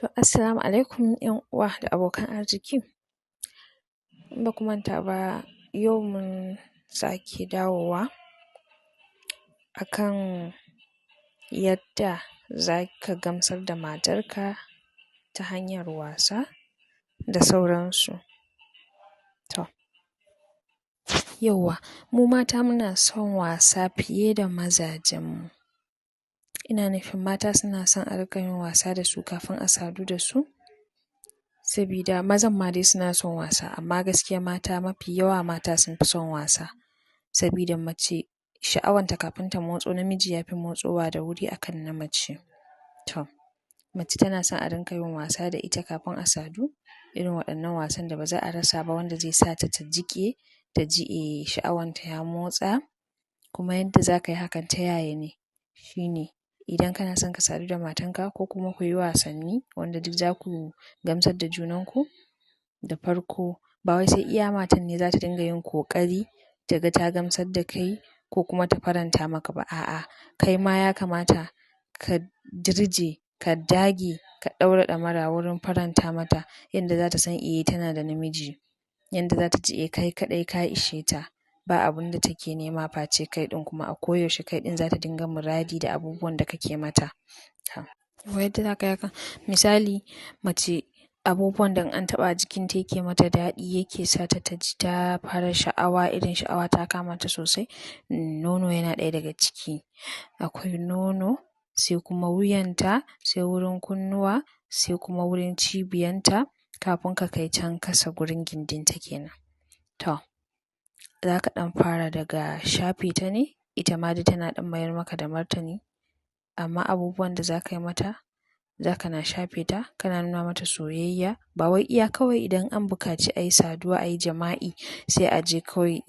To, assalamu alaikum ‘yan uwa da abokan arziki. In ba ku manta ba, yau mun sake dawowa akan yadda za ka gamsar da matarka ta hanyar wasa da sauransu. To, yauwa, mu mata muna son wasa fiye da mazajenmu. Ina nufin mata suna son a riƙa yin wasa da su kafin a sadu da su. Sabida mazan ma dai suna son wasa, amma gaskiya mata mafi yawa mata sun fi son wasa. Sabida mace sha'awanta kafin ta motso namiji ya fi motsowa da wuri akan na mace. To, mace tana son a rinƙa yin wasa da ita kafin a sadu. Irin waɗannan wasan da ba za a rasa ba wanda zai sa ta jiƙe, ta ji sha'awanta ya motsa. Kuma yadda za ka yi hakan ta yaya ne? Shi ne idan kana son ka sadu da matanka ko kuma ku yi wasanni wanda duk za ku gamsar da junanku. Da farko, ba wai sai iya matan ne za ta dinga yin ƙoƙari ta ga ta gamsar da kai ko kuma ta faranta maka ba. A'a, kai ma ya kamata ka dirje, ka dage, ka ɗaura ɗamara wurin faranta mata yanda za ta san tana da namiji. Yanda za ta ji kai kaɗai ka ishe ta. Ba abun da take nema face kai ɗin, kuma a koyaushe kai ɗin za ta dinga muradi da abubuwan da kake mata. Yadda za ka yi haka, misali mace abubuwan da in an taɓa jikinta yake mata daɗi yake sa ta ji ta fara sha'awa, irin sha'awa ta kama ta sosai. Nono yana ɗaya daga ciki. Akwai nono, sai kuma wuyanta, sai wurin kunnuwa, sai kuma wurin cibiyanta kafin ka kai can kasa gurin gindinta kenan. To, za ka ɗan fara daga shafe ta ne, ita ma dai tana ɗan mayar maka da martani. Amma abubuwan da za ka yi mata, za ka na shafe ta, kana nuna mata soyayya. Ba wai iya kawai idan an buƙaci a yi saduwa, a yi jima'i sai a je kawai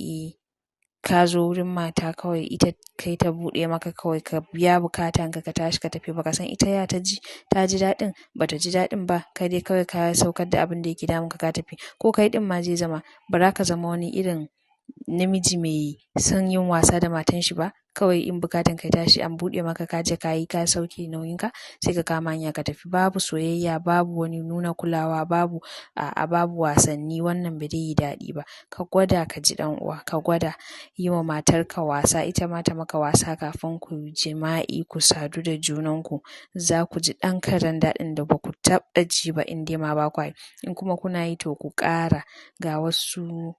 ka zo wurin mata kawai ita kai ta buɗe maka kawai ka biya buƙatanka ka tashi ka tafi. Ba ka san ita ya ta ji, ta ji daɗin, ba ta ji daɗin ba. Kai dai kawai ka saukar da abin da yake damunka ka tafi. Ko kai ɗin ma zai zama ba za ka zama wani irin namiji mai son yin wasa da matanshi ba. Kawai in buƙatan ka ya tashi an buɗe maka ka je ka yi, ka sauke nauyinka sai ka kama hanya ka tafi. Babu soyayya, babu wani nuna kulawa, babu wasanni. Wannan ba zai yi daɗi ba. Ka gwada ka ji ɗan uwa, ka gwada yi wa matarka wasa, ita ma ta maka wasa kafin ku yi jima'i, ku sadu da junanku. Za ku ji ɗan karen daɗin da ba ku taɓa ji ba in dai ma ba kwa yi. In kuma kuna yi to ku ƙara. Ga wasu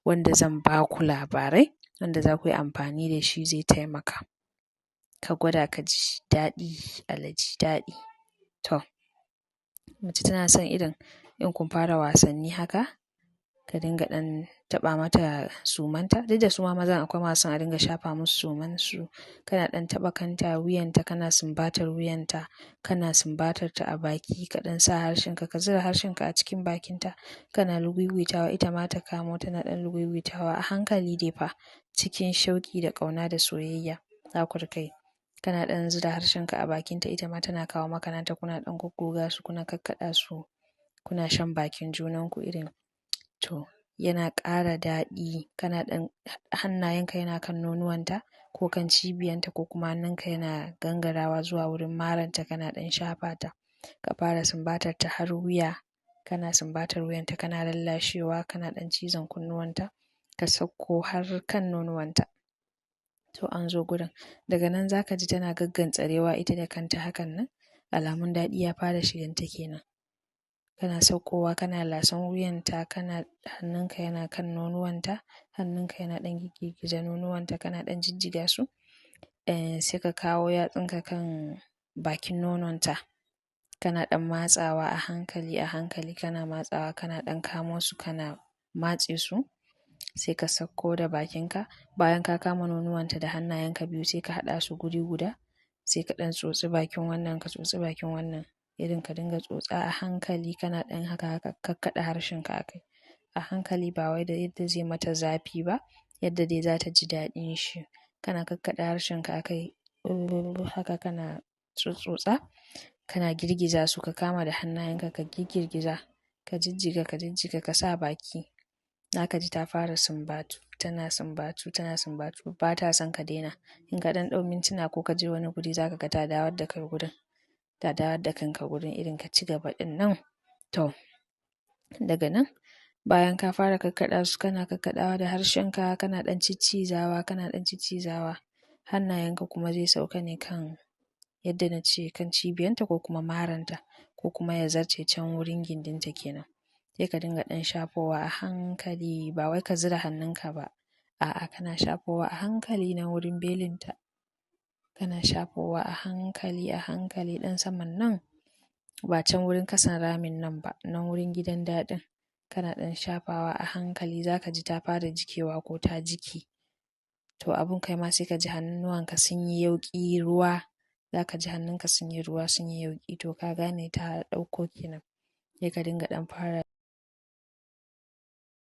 wanda zan ba ku labarai wanda za ku yi amfani da shi zai taimaka. Ka gwada ka ji daɗi, alaji daɗi. To, mace tana son irin in kun fara wasanni haka, ka dinga ɗan taɓa mata sumanta. Duk da su ma mazan akwai masu son a dinga shafa musu sumansu. Kana ɗan taɓa kanta, wuyanta, kana sumbatar wuyanta, kana sumbatar ta a baki, ka ɗan sa harshenka, ka zura harshenka a cikin bakinta, kana lugwigwitawa, ita ma ta kamo tana ɗan lugwigwitawa a hankali dai fa, cikin shauƙi da ƙauna da soyayya. Za ku riƙa yi. Kana ɗan zura harshenka a bakinta, ita ma tana kawo maka nata, kuna ɗan goggoga su, kuna kakkaɗa su, kuna shan bakin junanku irin. To, yana ƙara daɗi. Kana ɗan hannayenka yana kan nonuwanta ko kan cibiyanta ko kuma hannunka yana gangarawa zuwa wurin maranta, kana ɗan shafa ta. Ka fara sumbatar ta har wuya. Kana sumbatar wuyanta, kana lallashewa, kana ɗan cizon kunnuwanta, ka sauko har kan nonuwanta. To, an zo gurin. Daga nan za ka ji tana gaggantsarewa ita da kanta hakan nan. Alamun daɗi ya fara shiganta kenan. Kana saukowa, kana lasan wuyanta, hannunka yana kan nonuwanta, hannunka yana ɗan girgiza nonuwanta, kana ɗan jijjiga su. Sai ka kawo yatsunka kan bakin nononta. Kana ɗan matsawa a hankali, a hankali kana matsawa, kana ɗan kamo su, kana matse su. Sai ka sauko da bakinka. Bayan ka kama nonuwanta da hannayenka biyu sai ka haɗa su guri guda. Sai ka ɗan tsotsi bakin wannan, ka tsotsi bakin wannan. Irin ka dinga tsotsa a hankali, kana ɗan haka kakkaɗa harshenka a kai. A hankali ba wai da yadda zai mata zafi ba, yadda dai za ta ji daɗin shi. Kana kakkaɗa harshenka a kai, haka kana tsotsotsa. Kana girgiza su, ka kama da hannayenka ka girgiza, ka jijjiga, ka jijjiga, ka sa baki. Za ka ji ta fara sumbatu, tana sumbatu, tana sumbatu. Ba ta son ka daina. In ka ɗan ɗau mintuna ko ka je wani guri za ka ga ta dawo da kai gurin. ta dawo da kanka gurin irin ka ci gaba ɗin nan. To, daga nan bayan ka fara kakkaɗa su kana kakkaɗawa da harshenka kana ɗan ciccizawa hannayenka kuma zai sauka ne kan yadda na ce kan cibiyanta ko kuma maranta ko kuma ya zarce can wurin gindinta kenan. Sai ka dinga ɗan shafowa a hankali ba wai ka zura hannunka ba. A'a kana shafowa a hankali na wurin belinta. Kana shafowa a hankali ɗan saman nan ba can wurin kasan ramin nan ba nan wurin gidan daɗin. Kana ɗan shafawa a hankali za ka ji ta fara jikewa ko ta jike. To abun kai ma sai ka ji hannuwanka sun yi yauƙi ruwa. Za ka ji hannunka sun yi ruwa sun yi yauƙi to ka gane ta ɗauko kenan. Sai ka dinga ɗan fara